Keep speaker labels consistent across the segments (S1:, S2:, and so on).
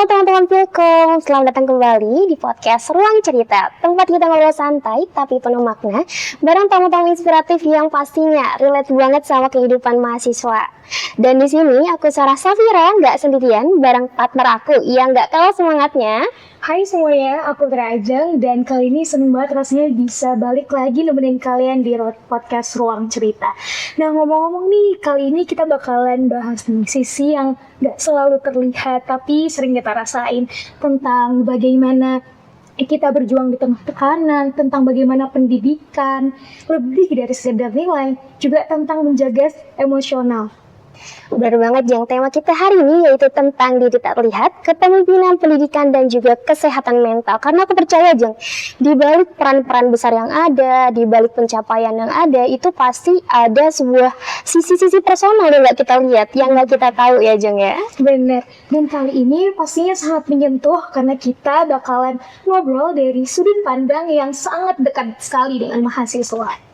S1: Halo teman-teman Pilkom, selamat datang kembali di podcast Ruang Cerita, tempat kita ngobrol santai tapi penuh makna bareng tamu-tamu inspiratif yang pastinya relate banget sama kehidupan mahasiswa. Dan di sini aku Sarah Safira nggak sendirian bareng partner aku yang nggak kalah semangatnya.
S2: Hai semuanya, aku Vera Ajeng dan kali ini seneng banget rasanya bisa balik lagi nemenin kalian di podcast Ruang Cerita. Nah ngomong-ngomong nih, kali ini kita bakalan bahas nih sisi yang gak selalu terlihat tapi sering kita rasain tentang bagaimana kita berjuang di tengah tekanan, tentang bagaimana pendidikan, lebih dari sekedar nilai, juga tentang menjaga emosional.
S1: Benar banget Jeng, tema kita hari ini yaitu tentang diri tak terlihat, kepemimpinan, pendidikan, dan juga kesehatan mental. Karena aku percaya Jeng, di balik peran-peran besar yang ada, di balik pencapaian yang ada, itu pasti ada sebuah sisi-sisi personal yang gak kita lihat, yang gak kita tahu ya Jeng ya.
S2: Bener, dan kali ini pastinya sangat menyentuh karena kita bakalan ngobrol dari sudut pandang yang sangat dekat sekali dengan mahasiswa.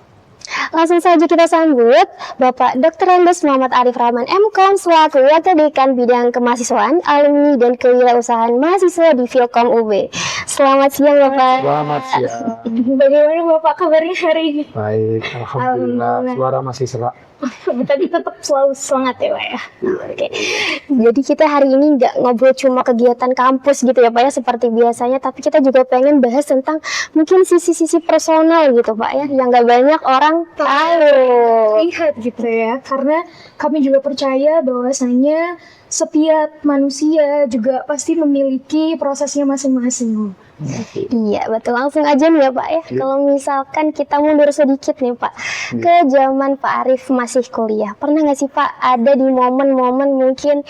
S1: Langsung saja kita sambut Bapak Dr. Andes Muhammad Arif Rahman MKOM selaku Wakil Dekan Bidang Kemahasiswaan, Alumni dan Kewirausahaan Mahasiswa di Filkom UB. Selamat siang Bapak.
S3: Selamat siang.
S2: Bagaimana Bapak kabarnya hari ini?
S3: Baik, alhamdulillah. Suara masih serak.
S2: Tadi tetap selalu semangat ya Pak ya.
S1: Oke. Jadi kita hari ini nggak ngobrol cuma kegiatan kampus gitu ya Pak ya seperti biasanya, tapi kita juga pengen bahas tentang mungkin sisi-sisi personal gitu Pak ya, yang nggak banyak orang tahu.
S2: Lihat gitu ya, karena kami juga percaya bahwasanya setiap manusia juga pasti memiliki prosesnya masing-masing.
S1: Iya betul, langsung aja nih ya Pak ya. Kalau misalkan kita mundur sedikit nih Pak, ke zaman Pak Arif masih kuliah, pernah nggak sih Pak ada di momen-momen mungkin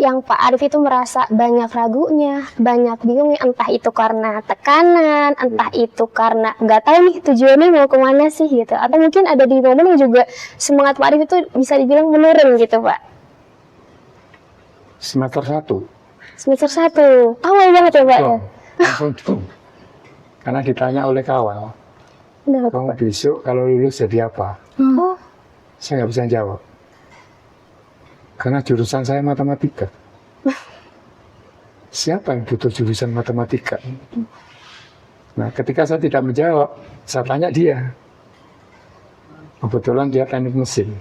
S1: yang Pak Arif itu merasa banyak ragunya, banyak bingungnya, entah itu karena tekanan, entah itu karena nggak tahu nih tujuannya mau kemana sih gitu, atau mungkin ada di momen yang juga semangat Pak Arif itu bisa dibilang menurun gitu Pak.
S3: Semester 1.
S1: Semester 1, awal banget ya Pak ya?
S3: Langsung tuh. Karena ditanya oleh kawan, kamu besok kalau lulus jadi apa?
S1: Oh.
S3: Saya nggak bisa jawab. Karena jurusan saya matematika. Siapa yang butuh jurusan matematika? Nah, ketika saya tidak menjawab, saya tanya dia. Kebetulan dia teknik mesin.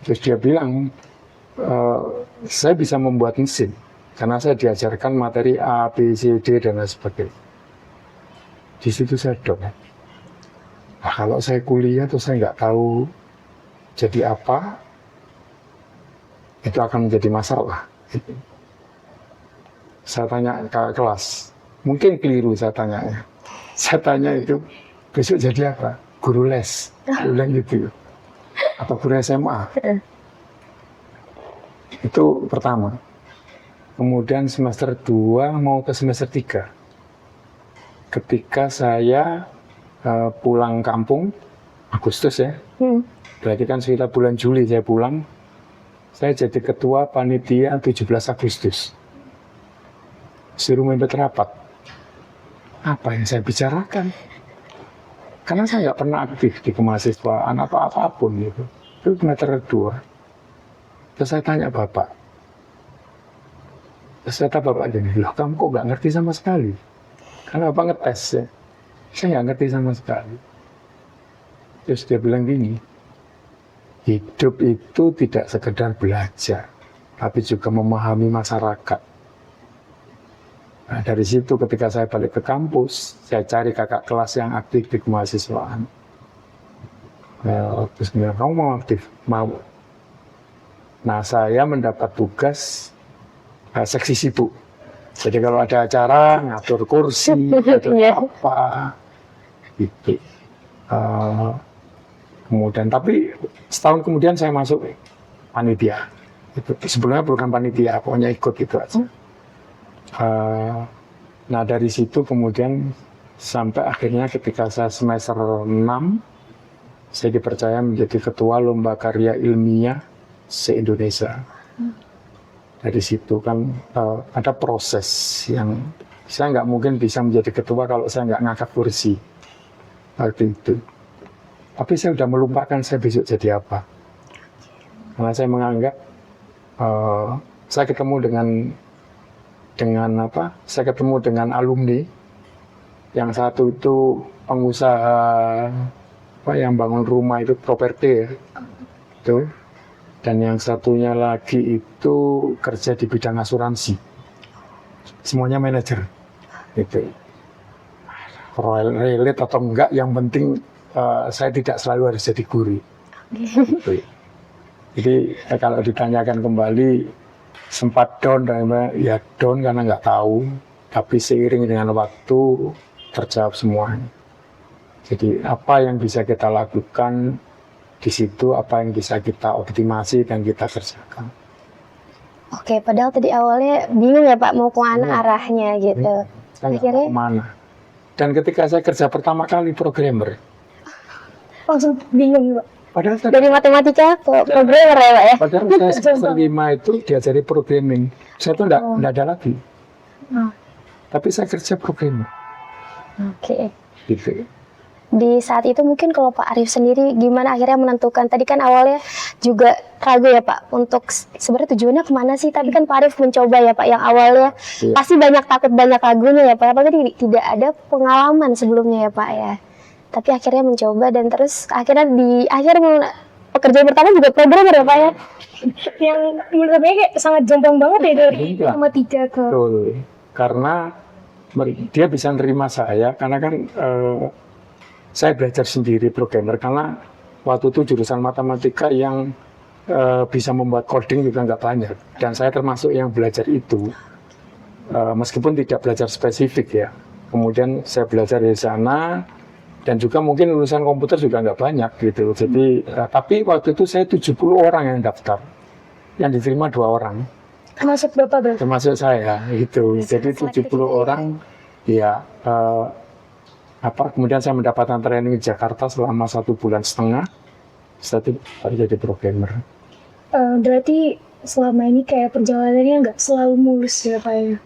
S3: Terus dia bilang, saya bisa membuat mesin. Karena saya diajarkan materi A, B, C, D, dan lain sebagainya. Di situ saya dong. Nah, kalau saya kuliah terus saya nggak tahu jadi apa, itu akan menjadi masalah. Saya tanya ke kelas, mungkin keliru saya tanya. Saya tanya itu, besok jadi apa? Guru les, ulang gitu. Atau guru SMA. Itu pertama. Kemudian semester 2 mau ke semester 3. Ketika saya pulang kampung, Agustus ya, berarti kan sekitar bulan Juli saya pulang, saya jadi ketua panitia 17 Agustus. Suruh memimpin rapat. Apa yang saya bicarakan? Karena saya nggak pernah aktif di kemahasiswaan atau apapun gitu. Itu semester 2. Terus saya tanya Bapak, terus kata Bapak gini, loh kamu kok nggak ngerti sama sekali? Karena Bapak ngetes ya, saya nggak ngerti sama sekali. Terus dia bilang gini, hidup itu tidak sekedar belajar, tapi juga memahami masyarakat. Nah, dari situ ketika saya balik ke kampus, saya cari kakak kelas yang aktif di kemahasiswaan. Terus dia bilang, kamu mau aktif? Mau. Nah, saya mendapat tugas seksi sibuk. Jadi kalau ada acara, ngatur kursi, ngatur apa, gitu. Kemudian, tapi setahun kemudian saya masuk panitia. Itu sebelumnya bukan panitia, pokoknya ikut gitu aja. Nah dari situ kemudian sampai akhirnya ketika saya semester 6, saya dipercaya menjadi ketua lomba karya ilmiah se-Indonesia. Dari situ kan ada proses yang saya nggak mungkin bisa menjadi ketua kalau saya nggak ngangkat kursi waktu itu. Tapi saya sudah melupakan saya besok jadi apa. Karena saya menganggap saya ketemu dengan dengan saya ketemu dengan alumni. Yang satu itu pengusaha yang bangun rumah itu properti ya. Itu. Dan yang satunya lagi itu kerja di bidang asuransi. Semuanya manajer. Gitu. Relate atau enggak, yang penting saya tidak selalu harus jadi guru. Gitu. Jadi kalau ditanyakan kembali sempat down, ya down karena nggak tahu. Tapi seiring dengan waktu terjawab semuanya. Jadi apa yang bisa kita lakukan di situ, apa yang bisa kita optimasi dan kita kerjakan.
S1: Oke, padahal tadi awalnya bingung ya Pak mau kemana arahnya gitu.
S3: Akhirnya kemana? Dan ketika saya kerja pertama kali programmer,
S2: Langsung bingung Pak.
S3: padahal
S1: Dari matematika ke programmer ya Pak ya?
S3: Padahal saya semester 5 itu diajari programming. Saya tuh enggak ada lagi. Tapi saya kerja programmer.
S1: Oke.
S3: Gitu.
S1: Di saat itu mungkin kalau Pak Arif sendiri gimana akhirnya menentukan, tadi kan awalnya juga ragu ya Pak untuk sebenarnya tujuannya kemana sih, tapi kan Pak Arif mencoba ya Pak, yang awalnya pasti banyak takut, banyak ragunya ya Pak, apalagi tidak ada pengalaman sebelumnya ya Pak ya, tapi akhirnya mencoba dan terus akhirnya di akhir pekerjaan pertama juga programmer ya Pak ya.
S2: Yang menurut saya kayak sangat jomplang banget ya dari matematika ke.
S3: Betul. Karena dia bisa nerima saya karena kan saya belajar sendiri programmer, karena waktu itu jurusan matematika yang bisa membuat coding juga nggak banyak, dan saya termasuk yang belajar itu meskipun tidak belajar spesifik ya. Kemudian saya belajar di sana, dan juga mungkin lulusan komputer juga nggak banyak gitu. Jadi tapi waktu itu saya 70 orang yang daftar, yang diterima 2 orang.
S2: Termasuk Bapak berarti?
S3: Termasuk saya gitu. Jadi 70 orang ya. Kemudian saya mendapatkan training di Jakarta selama 1,5 bulan. Setelah itu baru jadi programmer.
S2: Berarti selama ini kayak perjalanannya nggak selalu mulus ya Pak ya?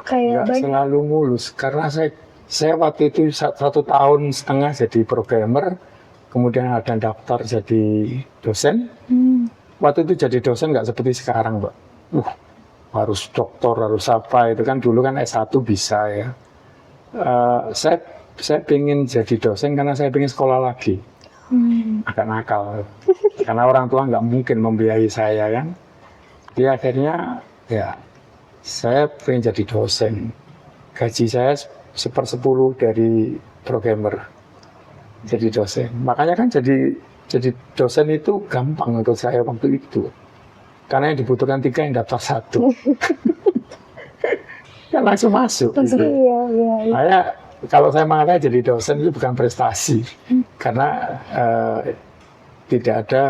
S2: Kayak
S3: Nggak selalu mulus, karena saya waktu itu 1,5 tahun jadi programmer, kemudian ada daftar jadi dosen. Waktu itu jadi dosen nggak seperti sekarang, Mbak. Harus doktor, harus apa, itu kan dulu kan S1 bisa ya. Saya pengen jadi dosen karena saya pengen sekolah lagi. Agak nakal, karena orang tua nggak mungkin membiayai saya kan. Jadi akhirnya ya saya pengen jadi dosen. Gaji saya 1/10 dari programmer jadi dosen. Makanya kan jadi dosen itu gampang untuk saya waktu itu. Karena yang dibutuhkan 3, yang daftar 1. Kan langsung masuk. Gitu. Iya. Kalau saya mengatakan jadi dosen itu bukan prestasi, karena tidak ada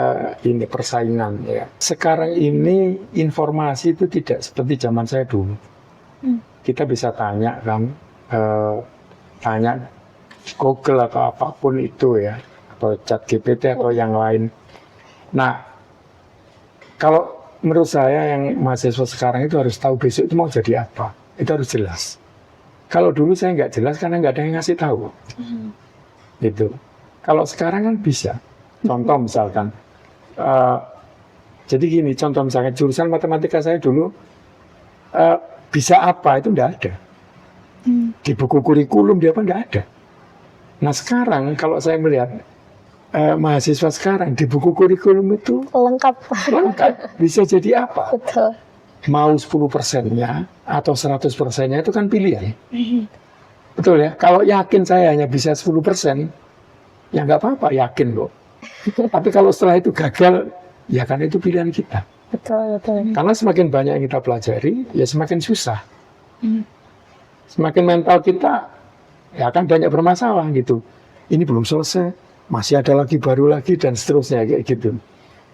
S3: ini persaingan ya. Sekarang ini informasi itu tidak seperti zaman saya dulu. Kita bisa tanya kan, tanya Google atau apapun itu ya, atau ChatGPT atau yang lain. Nah, kalau menurut saya yang mahasiswa sekarang itu harus tahu besok itu mau jadi apa. Itu harus jelas. Kalau dulu saya nggak jelas karena nggak ada yang ngasih tahu. Gitu. Kalau sekarang kan bisa. Contoh misalkan, jadi gini, contoh misalkan jurusan matematika saya dulu bisa apa itu nggak ada. Di buku kurikulum dia apa nggak ada. Nah sekarang kalau saya melihat mahasiswa sekarang di buku kurikulum itu
S1: Lengkap.
S3: Bisa jadi apa?
S1: Betul.
S3: Mau 10%-nya atau 100%-nya itu kan pilihan. Betul ya? Kalau yakin saya hanya bisa 10%, ya nggak apa-apa, yakin kok. Tapi kalau setelah itu gagal, ya kan itu pilihan kita.
S1: Betul.
S3: Karena semakin banyak yang kita pelajari, ya semakin susah. Semakin mental kita, ya akan banyak bermasalah gitu. Ini belum selesai, masih ada lagi, baru lagi, dan seterusnya kayak gitu.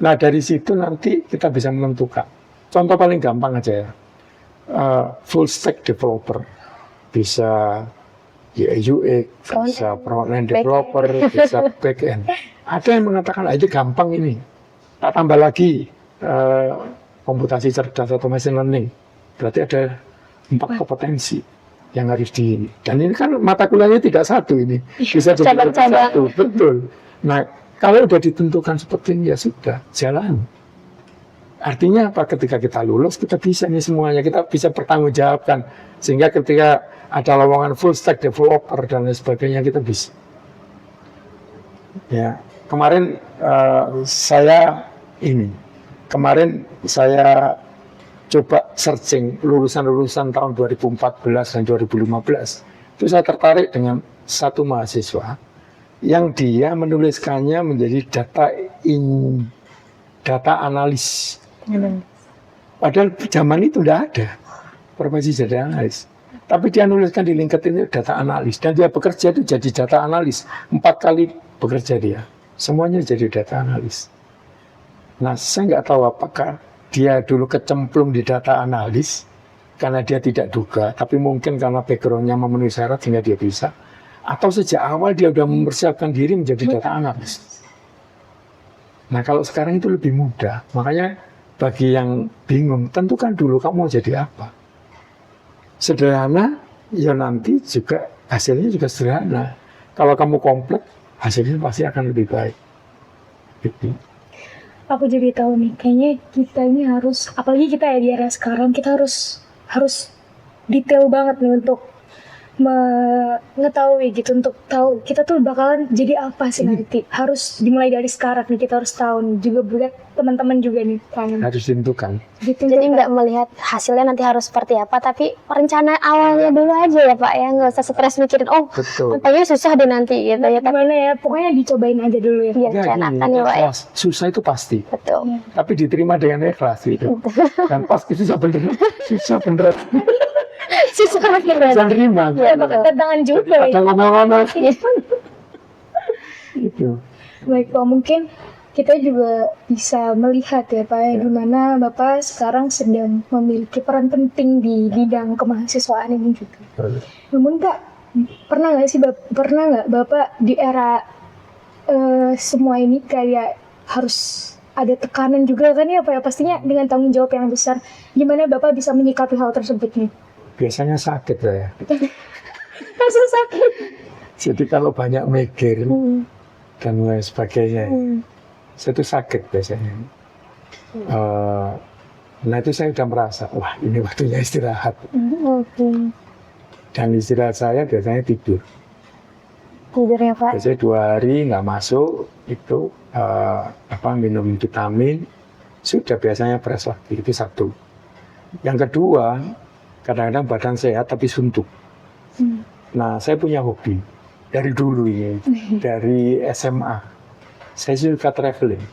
S3: Nah dari situ nanti kita bisa menentukan. Contoh paling gampang aja ya, full stack developer, bisa UX, bisa front-end developer, bisa back-end. Ada yang mengatakan, itu gampang ini, tak tambah lagi komputasi cerdas atau machine learning. Berarti ada 4 kompetensi yang harus dan ini kan mata kuliahnya tidak satu ini, bisa jadi satu, betul. Nah, kalau sudah ditentukan seperti ini, ya sudah, jalan. Artinya apa? Ketika kita lulus, kita bisa nih semuanya, kita bisa bertanggungjawabkan. Sehingga ketika ada lowongan full stack developer dan lain sebagainya, kita bisa. Ya, kemarin saya coba searching lulusan-lulusan tahun 2014 dan 2015. Itu saya tertarik dengan satu mahasiswa yang dia menuliskannya menjadi data analis. Padahal zaman itu tidak ada profesi data analis. Tapi dia nuliskan di LinkedIn itu data analis. Dan dia bekerja itu jadi data analis. 4 kali bekerja dia. Semuanya jadi data analis. Nah, saya nggak tahu apakah dia dulu kecemplung di data analis karena dia tidak duga. Tapi mungkin karena background-nya memenuhi syarat sehingga dia bisa. Atau sejak awal dia sudah mempersiapkan diri menjadi data analis. Nah, kalau sekarang itu lebih mudah. Makanya bagi yang bingung, tentukan dulu kamu mau jadi apa. Sederhana, ya nanti juga hasilnya juga sederhana. Kalau kamu kompleks, hasilnya pasti akan lebih baik. Gitu.
S2: Aku jadi tahu nih, kayaknya kita ini harus, apalagi kita ya di era sekarang, kita harus detail banget nih untuk mengetahui gitu, untuk tahu kita tuh bakalan jadi apa sih nanti. Harus dimulai dari sekarang nih, kita harus tahu nih. Juga buat teman-teman juga nih kangen.
S3: Harus ditentukan.
S1: Jadi nggak melihat hasilnya nanti harus seperti apa, tapi rencana awalnya dulu aja ya Pak ya, nggak usah stres mikirin
S3: Betul.
S1: tampaknya susah deh nanti gitu ya.
S2: Gimana ya, pokoknya dicobain aja dulu ya.
S1: Iya, rencanakan ya Pak ya.
S3: Susah itu pasti.
S1: Betul.
S3: Tapi diterima dengan ikhlas gitu. Dan pas susah beneran.
S1: Susah makin
S3: Bisa terima.
S1: Iya, betul.
S2: Tantangan juga ya.
S3: Ada lama-lama. Gitu.
S2: Baik Pak, mungkin kita juga bisa melihat ya Pak, gimana Bapak sekarang sedang memiliki peran penting di bidang kemahasiswaan ini juga. Namun Kak, pernah nggak Bapak di era semua ini kayak harus ada tekanan juga kan ya Pak ya, pastinya dengan tanggung jawab yang besar. Gimana Bapak bisa menyikapi hal tersebut nih?
S3: Biasanya sakit ya.
S2: Langsung sakit.
S3: Jadi kalau banyak mikir dan lain sebagainya, saya itu sakit biasanya. Nah itu saya sudah merasa, wah ini waktunya istirahat. Dan istirahat saya biasanya tidur.
S1: Tidur ya Pak.
S3: Biasanya 2 hari nggak masuk, itu minum vitamin, sudah biasanya beres lagi, itu satu. Yang kedua, kadang-kadang badan sehat tapi suntuk. Nah, saya punya hobi dari dulu ini, dari SMA. Saya suka traveling.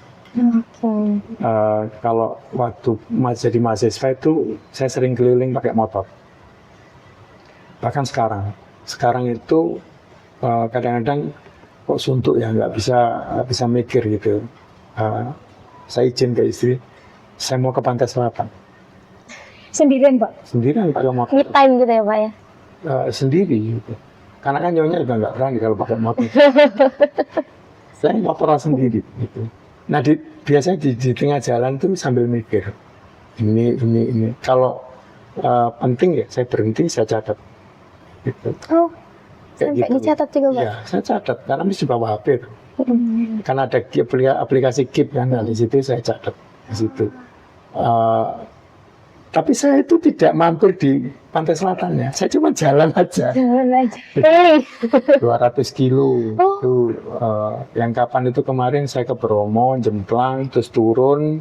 S3: Kalau waktu jadi mahasiswa itu, saya sering keliling pakai motor. Bahkan sekarang itu kadang-kadang kok suntuk ya, nggak bisa mikir gitu. Saya izin ke istri, saya mau ke pantai selatan.
S2: Sendirian Pak?
S3: Sendirian pakai motor.
S1: Me time gitu ya Pak ya.
S3: Sendiri gitu. Karena kan nyonya juga nggak berani kalau pakai motor. Saya motoran sendiri gitu. Nah biasanya di tengah jalan tuh sambil mikir ini. Kalau penting ya saya berhenti, saya catat. Gitu.
S1: Oh, sampai
S3: gitu.
S1: dicatat juga Pak?
S3: Iya, saya catat karena bisa bawa HP. Karena ada aplikasi Keep kan, di situ saya catat di situ. Tapi saya itu tidak mampir di pantai selatannya, saya cuma jalan aja. 200 kilo. Itu, yang kapan itu kemarin saya ke Bromo, Jemplang, terus turun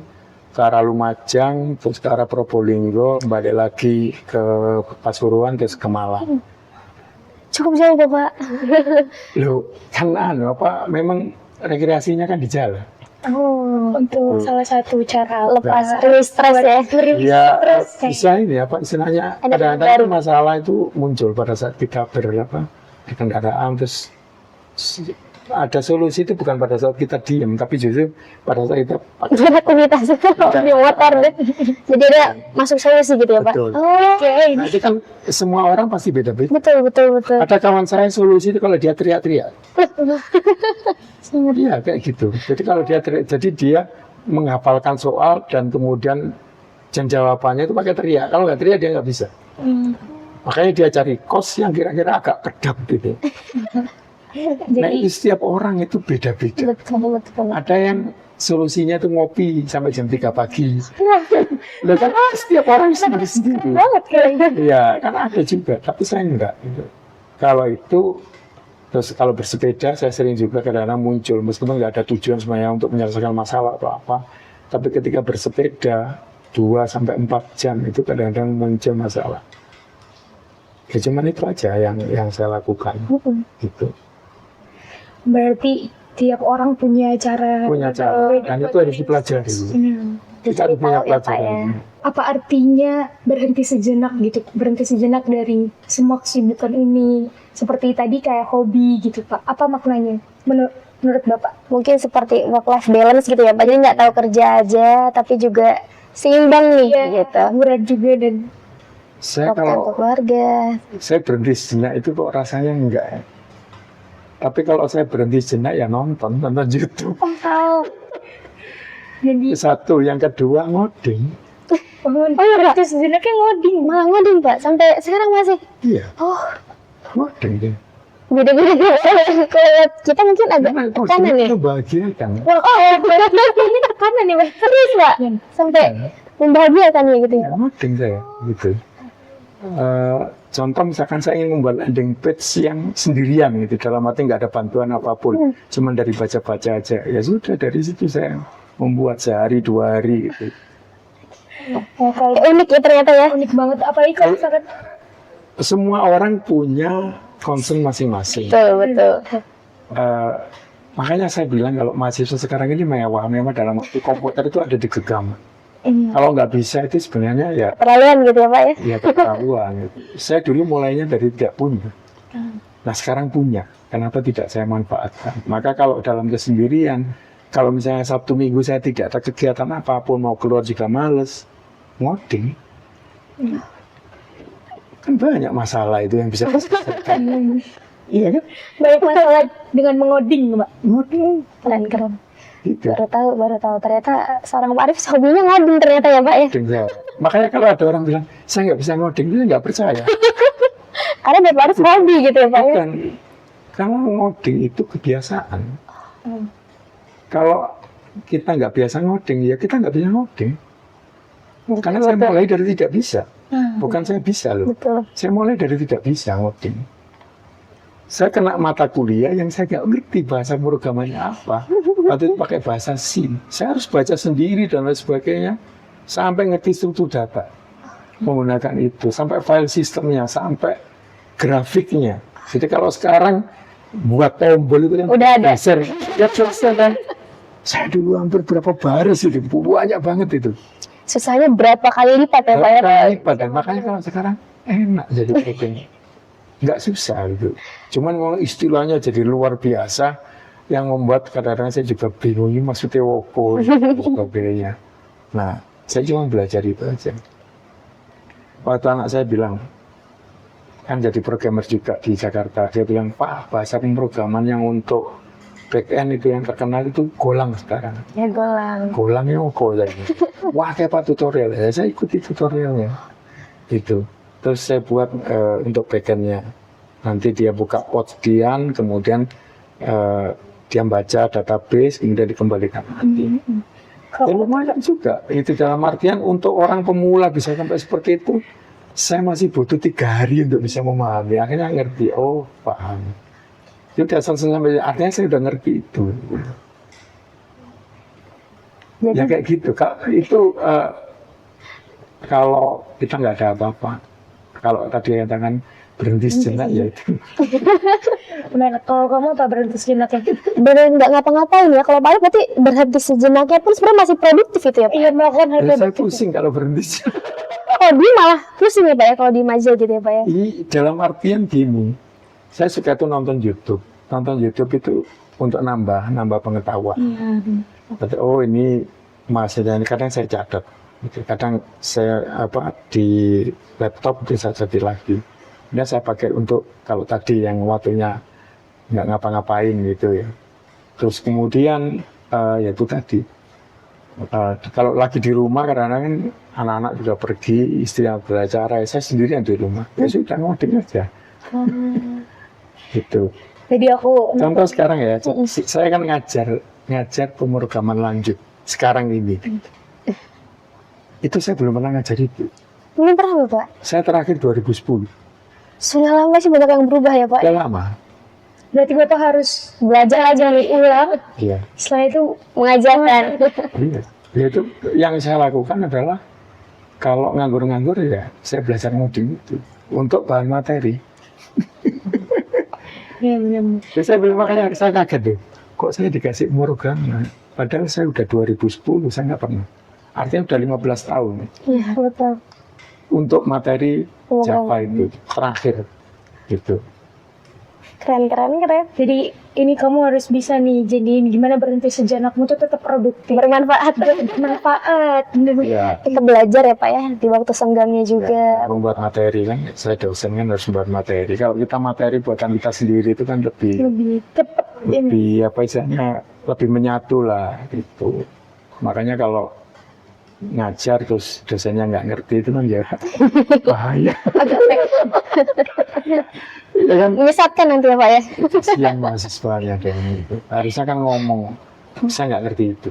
S3: ke arah Lumajang, terus ke arah Probolinggo, balik lagi ke Pasuruan, terus ke Malang.
S1: Cukup jauh Pak.
S3: Loh, kan memang rekreasinya kan di jalan.
S2: Oh, untuk salah satu cara
S1: Lepas rilis stres ya.
S3: Ya, bisa ini istilahnya kadang-kadang masalah itu muncul pada saat kita di kendaraan, terus ada solusi itu bukan pada saat kita diam, tapi justru pada saat kita
S1: aktivitas di motor deh. Jadi ada masuk solusi gitu ya Pak.
S3: Betul.
S1: Oke.
S3: Nah, itu kan semua orang pasti beda-beda.
S1: Betul.
S3: Ada kawan saya solusi itu kalau dia teriak-teriak. Iya kayak gitu. Jadi kalau dia teriak, jadi dia menghafalkan soal dan kemudian jawabannya itu pakai teriak. Kalau nggak teriak dia nggak bisa. Makanya dia cari kos yang kira-kira agak kedap gitu. Nah itu setiap orang itu beda-beda.
S1: Betul.
S3: Ada yang solusinya itu ngopi sampai jam 3 pagi. Loh kan setiap orang sendiri-sendiri.
S2: banget kayaknya.
S3: Iya, kan ada juga, tapi saya enggak. Gitu. Kalau itu, terus kalau bersepeda, saya sering juga kadang-kadang muncul, meskipun nggak ada tujuan sebenarnya untuk menyelesaikan masalah atau apa, tapi ketika bersepeda 2-4 jam itu kadang-kadang muncul masalah. Ya cuman itu aja yang saya lakukan. Gitu.
S2: Berarti tiap orang punya cara.
S3: Punya cara, dan itu harus dipelajari. Kita harus punya
S1: Tahu ya, Pak,
S3: pelajaran.
S2: Apa artinya berhenti sejenak gitu? Berhenti sejenak dari semua kesibukan ini. Seperti tadi kayak hobi gitu Pak. Apa maknanya menurut Bapak?
S1: Mungkin seperti work life balance gitu ya Pak. Jadi nggak tahu kerja aja, tapi juga seimbang nih gitu.
S2: Murad juga dan
S3: Saya
S1: Waktu
S3: kalau
S1: untuk keluarga.
S3: saya berhenti sejenak itu kok rasanya enggak ya. Tapi kalau saya berhenti sejenak ya nonton YouTube.
S2: tahu. Jadi
S3: Satu, yang kedua ngoding.
S2: berhenti sejenaknya ngoding.
S1: Malah ngoding Pak, sampai sekarang masih.
S3: Iya,
S1: Oh,
S3: ngoding deh.
S1: beda-beda. Kalau kita mungkin agak
S3: Karena
S1: tekanan ya.
S3: itu bahagia kan.
S2: Ini tekanan nih Pak.
S1: Serius Pak, sampai membahagiakan ya gitu ya.
S3: Ya, ngoding saya gitu. Contoh misalkan saya ingin membuat landing page yang sendirian gitu, dalam arti nggak ada bantuan apapun, cuman dari baca-baca aja. Ya sudah, dari situ saya membuat sehari 2 hari gitu.
S1: Unik ya ternyata ya.
S2: Unik banget. Apalagi kalau misalkan
S3: Semua orang punya concern masing-masing.
S1: Betul.
S3: Makanya saya bilang kalau mahasiswa sekarang ini mewah dalam waktu komputer itu ada di genggaman. Kalau nggak bisa itu sebenarnya ya
S1: Peralihan gitu ya Pak ya.
S3: ya ketahuan. Gitu. Saya dulu mulainya dari tidak punya. Nah sekarang punya. Kenapa tidak saya manfaatkan? Maka kalau dalam kesendirian, kalau misalnya Sabtu Minggu saya tidak ada kegiatan apapun, mau keluar juga males, ngoding. Kan banyak masalah itu yang bisa diselesaikan. Iya kan?
S2: banyak masalah dengan mengoding Pak.
S3: Ngoding.
S1: Keren.
S3: Gitu.
S1: Baru tahu ternyata seorang Pak Arif hobinya ngoding ternyata ya Pak ya.
S3: Ngoding saya. Makanya kalau ada orang bilang, saya nggak bisa ngoding, dia nggak percaya.
S1: Karena buat Pak Arif hobi gitu ya Pak ya.
S3: Bukan. Kalau ngoding itu kebiasaan. Kalau kita nggak biasa ngoding, ya kita nggak bisa ngoding. Karena saya mulai dari tidak bisa. Bukan saya bisa loh.
S1: Betul.
S3: Saya mulai dari tidak bisa ngoding. Saya kena mata kuliah yang saya nggak ngerti bahasa programannya apa. Waktu itu pakai bahasa C. Saya harus baca sendiri dan lain sebagainya. Sampai ngerti struktur data. Menggunakan itu. Sampai file sistemnya. Sampai grafiknya. Jadi kalau sekarang buat tombol itu kan
S1: Udah ada.
S3: dasar. Ya selesai kan. Saya dulu hampir berapa baris itu. Banyak banget itu.
S1: Susahnya berapa kali lipat ya Pak ya.
S3: Dan makanya kalau sekarang enak jadi programmer. Nggak susah gitu. Cuman memang istilahnya jadi luar biasa yang membuat kadang-kadang saya juga bingung ini maksudnya apa dan sebagainya. Nah, saya cuma belajar itu aja. Waktu anak saya bilang, kan jadi programmer juga di Jakarta, dia bilang, Pak, bahasa pemrograman yang untuk back-end itu yang terkenal itu Golang sekarang.
S1: Ya Golang.
S3: Golangnya apa lagi? Wah, kayak Pak tutorial. Ya, saya ikuti tutorialnya. Gitu. Terus saya buat untuk backend-nya. Nanti dia buka Postgres, kemudian dia baca database, kemudian dikembalikan nanti. Ya lumayan juga. Itu dalam artian untuk orang pemula bisa sampai seperti itu, saya masih butuh 3 hari untuk bisa memahami. Akhirnya ngerti, oh paham. Itu sampai artinya saya udah ngerti itu.
S1: Jadi,
S3: Ya kayak gitu. Itu kalau kita nggak ada apa-apa. Kalau tadi katakan berhenti sejenak ya itu.
S2: Benar, kalau kamu apa berhenti sejenak ya?
S1: bener nggak ngapa-ngapain ya. Kalau Pak Arif berarti berhenti sejenaknya pun sebenarnya masih produktif itu ya Pak.
S2: Iya melakukan hal
S3: Saya
S2: produktif.
S3: pusing kalau berhenti sejenak.
S1: Oh dia malah pusing ya Pak ya kalau di aja gitu ya Pak ya.
S3: Dalam artian gini, saya suka tuh nonton YouTube. Nonton YouTube itu untuk nambah pengetahuan. Berarti, oh ini maksudnya ini kadang saya catat. Kadang saya di laptop bisa jadi lagi. Kemudian saya pakai untuk kalau tadi yang waktunya nggak ngapa-ngapain gitu ya. Terus kemudian ya itu tadi. Kalau lagi di rumah kadang-kadang anak-anak juga pergi, istri yang belajar, saya sendirian di rumah. Ya sudah ngoding aja. Gitu.
S2: Jadi aku
S3: Contoh sekarang ya, saya kan ngajar pemrograman lanjut sekarang ini. Itu saya belum pernah ngajar itu.
S1: Belum pernah Bapak?
S3: Saya terakhir 2010.
S1: Sudah lama sih banyak yang berubah ya Pak?
S3: Udah lama.
S2: berarti Bapak harus
S1: Belajar aja nih ulang,
S3: Iya.
S2: setelah itu
S1: mengajarkan.
S3: Iya. Ya, itu yang saya lakukan adalah kalau nganggur-nganggur ya saya belajar ngoding itu untuk bahan materi.
S2: ya benar.
S3: Ya, saya bilang makanya saya kaget deh. Kok saya dikasih pemrograman? Padahal saya udah 2010, saya nggak pernah. Artinya udah 15 tahun
S1: Iya betul.
S3: untuk materi Java itu terakhir gitu.
S1: Keren.
S2: Jadi ini kamu harus bisa nih jadiin gimana berhenti sejenak tuh tetap produktif,
S1: Bermanfaat.
S2: bermanfaat.
S3: Ya,
S1: Kita belajar ya Pak ya di waktu senggangnya juga.
S3: membuat materi kan, saya dosen kan harus membuat materi. Kalau kita materi buatan kita sendiri itu kan lebih
S2: cepat.
S3: apa istilahnya lebih menyatu lah gitu. Makanya kalau ngajar terus dosennya nggak ngerti itu kan ya bahaya. Ya kan,
S1: Menyesatkan nanti ya Pak ya.
S3: kasihan mahasiswanya dengan itu. Harusnya kan ngomong, saya nggak ngerti itu.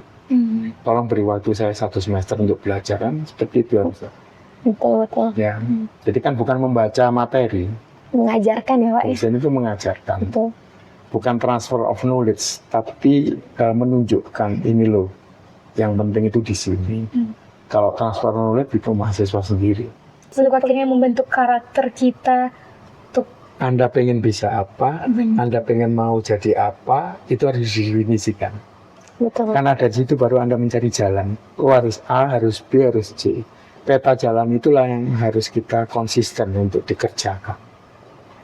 S3: Tolong beri waktu saya 1 semester untuk belajar kan, seperti itu harusnya.
S1: Betul.
S3: Ya, jadi kan bukan membaca materi,
S1: Mengajarkan ya Pak ya.
S3: dosen itu mengajarkan.
S1: Betul.
S3: Bukan transfer of knowledge, tapi menunjukkan ini loh, yang penting itu di sini. Kalau transfer knowledge itu mahasiswa sendiri.
S2: Untuk akhirnya membentuk karakter kita.
S3: Anda pengen bisa apa, Anda pengen mau jadi apa, itu harus didefinisikan.
S1: Betul.
S3: Karena dari situ baru Anda mencari jalan. Oh harus A, harus B, harus C. Peta jalan itulah yang harus kita konsisten untuk dikerjakan.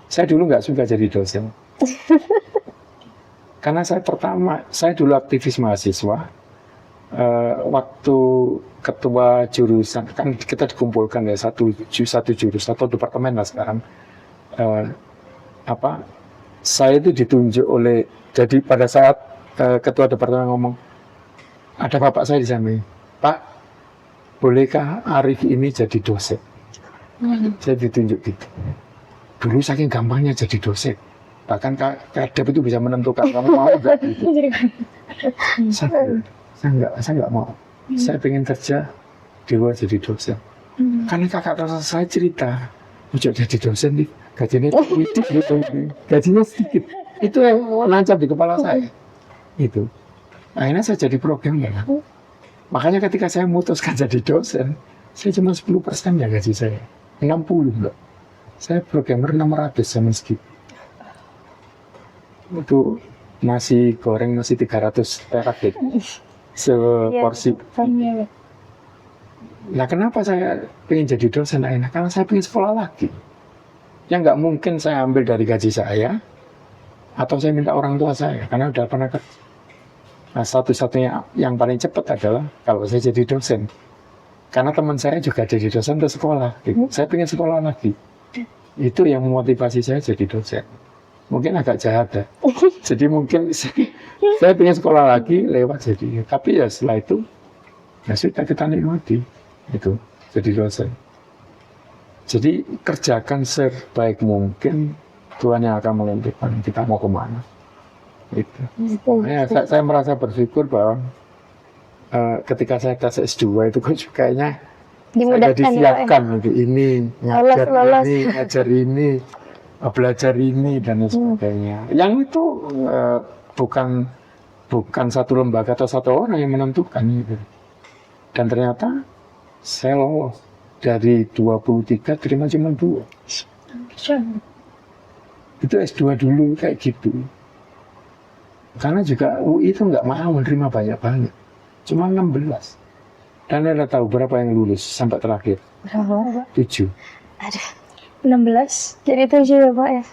S3: Saya dulu nggak suka jadi dosen. Karena saya dulu aktivis mahasiswa. Waktu ketua jurusan, kan kita dikumpulkan ya satu jurusan atau departemen lah sekarang. Saya itu ditunjuk oleh, jadi pada saat ketua departemen ngomong, ada bapak saya di sana, Pak, bolehkah Arif ini jadi dosen? Saya ditunjuk gitu. Dulu saking gampangnya jadi dosen, bahkan kadep itu bisa menentukan kamu mau nggak gitu. Saya nggak mau. Saya pengen kerja di luar jadi dosen. Karena kakak kelas saya cerita, udah jadi dosen nih, gajinya sedikit gitu. Gajinya sedikit. Itu yang nancap di kepala saya. Itu. Akhirnya saya jadi programmer. Makanya ketika saya memutuskan jadi dosen, saya cuma 10% ya gaji saya. 60 enggak. Saya programmer 600 zaman segitu. Itu nasi goreng masih 300 perak gitu. Seporsi. Nah kenapa saya pengen jadi dosen akhirnya? Karena saya pengen sekolah lagi. Yang nggak mungkin saya ambil dari gaji saya, atau saya minta orang tua saya, karena udah pernah kerja. Nah satu-satunya yang paling cepat adalah kalau saya jadi dosen. Karena teman saya juga jadi dosen untuk sekolah. Saya pengen sekolah lagi. Itu yang memotivasi saya jadi dosen. Mungkin agak jahat ya. Jadi mungkin saya pengen sekolah lagi lewat jadi. Tapi ya setelah itu, ya sudah kita nikmati. Itu jadi dosen. Jadi kerjakan sebaik mungkin, Tuhan yang akan menentukan kita mau kemana. Itu. Saya merasa bersyukur bahwa ketika saya tes S2 itu kayaknya saya disiapkan gitu. Ini ngajar ini, belajar ini dan sebagainya. Yang itu bukan satu lembaga atau satu orang yang menentukan gitu. Dan ternyata saya lolos dari 23 terima cuma 2. Itu S2 dulu kayak gitu. Karena juga UI itu nggak mau menerima banyak-banyak. Cuma 16. Dan Anda tahu berapa yang lulus sampai terakhir?
S1: Berapa?
S3: 7.
S1: Ada
S2: 16.
S1: jadi 7 ya Pak ya.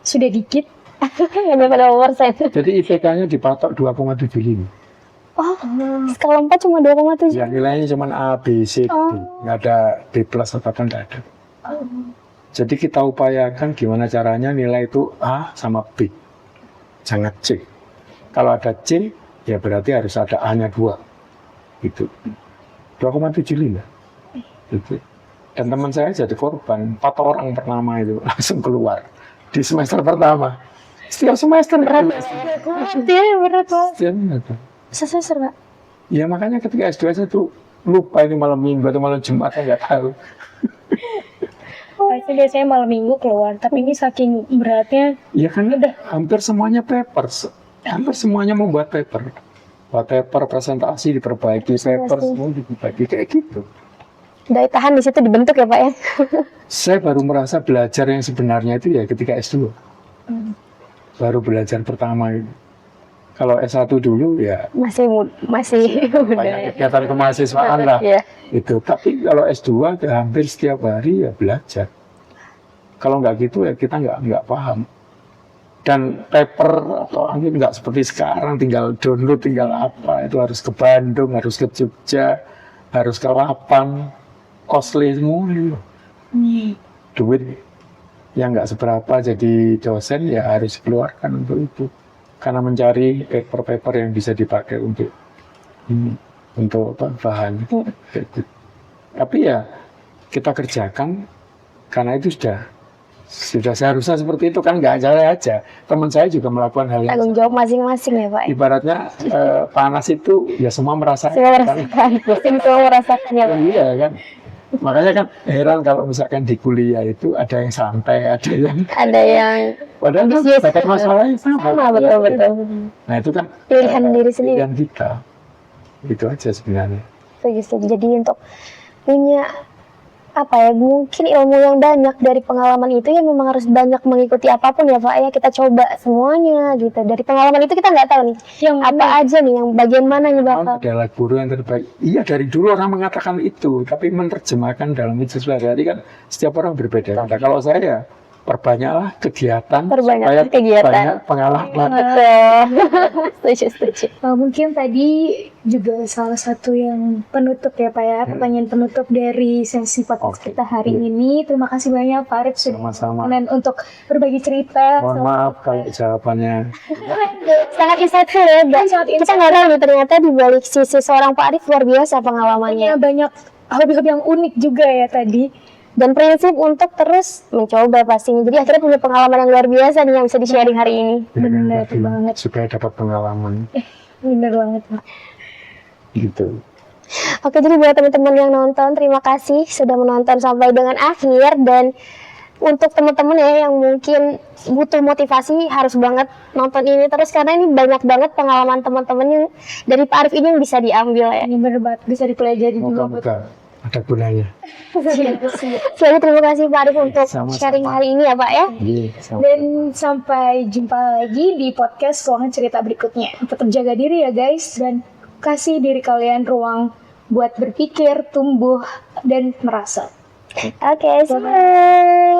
S2: Sudah dikit.
S1: Nggak pada persen.
S3: Jadi IPK-nya dipatok 2,75.
S1: Oh, skala 4 cuma 2,7.
S3: Ya nilainya cuma A, B, C, D. Nggak ada B plus atau apa, nggak ada. Jadi kita upayakan gimana caranya nilai itu A sama B. Jangan C. Kalau ada C, ya berarti harus ada A-nya 2. Gitu. 2,75. Gitu. Dan teman saya jadi korban. 4 orang pertama itu langsung keluar. Di semester pertama. Setiap semester
S1: Berat ya, berat banget.
S3: Setiap semester.
S1: Semester Pak.
S3: Ya makanya ketika S2 saya tuh lupa ini malam minggu atau malam Jumat, saya nggak tahu.
S2: Pasti biasanya malam minggu keluar, tapi ini saking beratnya.
S3: Ya kan hampir semuanya paper, hampir semuanya membuat paper. Buat paper, presentasi diperbaiki, paper semua diperbaiki, kayak gitu.
S1: Daya tahan di situ dibentuk ya Pak ya.
S3: Saya baru merasa belajar yang sebenarnya itu ya ketika S2. Baru belajar pertama itu. Kalau S1 dulu ya
S1: Masih
S3: banyak kegiatan kemahasiswaan lah.
S1: Iya.
S3: Itu. Tapi kalau S2 hampir setiap hari ya belajar. Kalau nggak gitu ya kita nggak paham. Dan paper atau angin nggak seperti sekarang tinggal download, tinggal apa. Itu harus ke Bandung, harus ke Jogja, harus ke Lapang, costly semua gitu. Duit yang nggak seberapa jadi dosen ya harus keluarkan untuk itu. Karena mencari paper-paper yang bisa dipakai untuk bahan. Tapi ya kita kerjakan karena itu sudah seharusnya seperti itu kan, nggak saya aja. Teman saya juga melakukan hal yang
S1: Tanggung jawab masing-masing ya Pak.
S3: ibaratnya panas itu ya semua merasakan.
S1: Semua merasakan, pusing semua merasakan ya Pak.
S3: Iya kan. Makanya kan heran kalau misalkan di kuliah itu ada yang santai, ada yang padahal kan pakai masalahnya sama.
S1: Betul.
S3: Nah itu kan
S1: Pilihan diri sendiri.
S3: pilihan kita. Itu aja sebenarnya.
S1: Setuju. Jadi untuk punya mungkin ilmu yang banyak dari pengalaman itu ya memang harus banyak mengikuti apapun ya Pak ya, kita coba semuanya gitu. Dari pengalaman itu kita nggak tahu nih yang apa aja nih, yang bagian mana yang bakal
S3: adalah guru yang terbaik. Iya, dari dulu orang mengatakan itu, tapi menerjemahkan dalam hidup sehari-hari kan setiap orang berbeda. Nah, kalau saya perbanyaklah kegiatan supaya banyak pengalaman.
S1: Betul. Setuju.
S2: Mungkin tadi juga salah satu yang penutup ya Pak ya, pertanyaan penutup dari sesi podcast kita hari ini. Terima kasih banyak Pak Arif sudah
S3: Sama-sama.
S2: untuk berbagi cerita.
S3: Mohon maaf kalau jawabannya
S1: Sangat insightful ya, Mbak. Kita nggak tahu nih, ternyata di balik sisi seorang Pak Arif luar biasa pengalamannya.
S2: Banyak hobi-hobi yang unik juga ya tadi.
S1: Dan prinsip untuk terus mencoba pastinya. Jadi akhirnya punya pengalaman yang luar biasa nih yang bisa di-sharing hari ini.
S2: Benar banget.
S3: supaya dapat pengalaman
S2: Benar banget Pak.
S3: gitu.
S1: Oke, jadi buat teman-teman yang nonton, terima kasih sudah menonton sampai dengan akhir. Dan untuk teman-teman ya yang mungkin butuh motivasi, harus banget nonton ini terus karena ini banyak banget pengalaman teman-teman yang dari Pak Arif ini yang bisa diambil ya.
S2: Ini benar banget, bisa dipelajari juga.
S3: Moga-moga ada gunanya.
S1: Sekali terima kasih Pak Arif untuk
S3: Sama-sama.
S1: sharing hari ini ya Pak ya.
S3: Iya, sama.
S2: Dan sampai jumpa lagi di podcast Ruangan Cerita berikutnya. Tetap jaga diri ya guys, dan kasih diri kalian ruang buat berpikir, tumbuh, dan merasa.
S1: Oke, see you.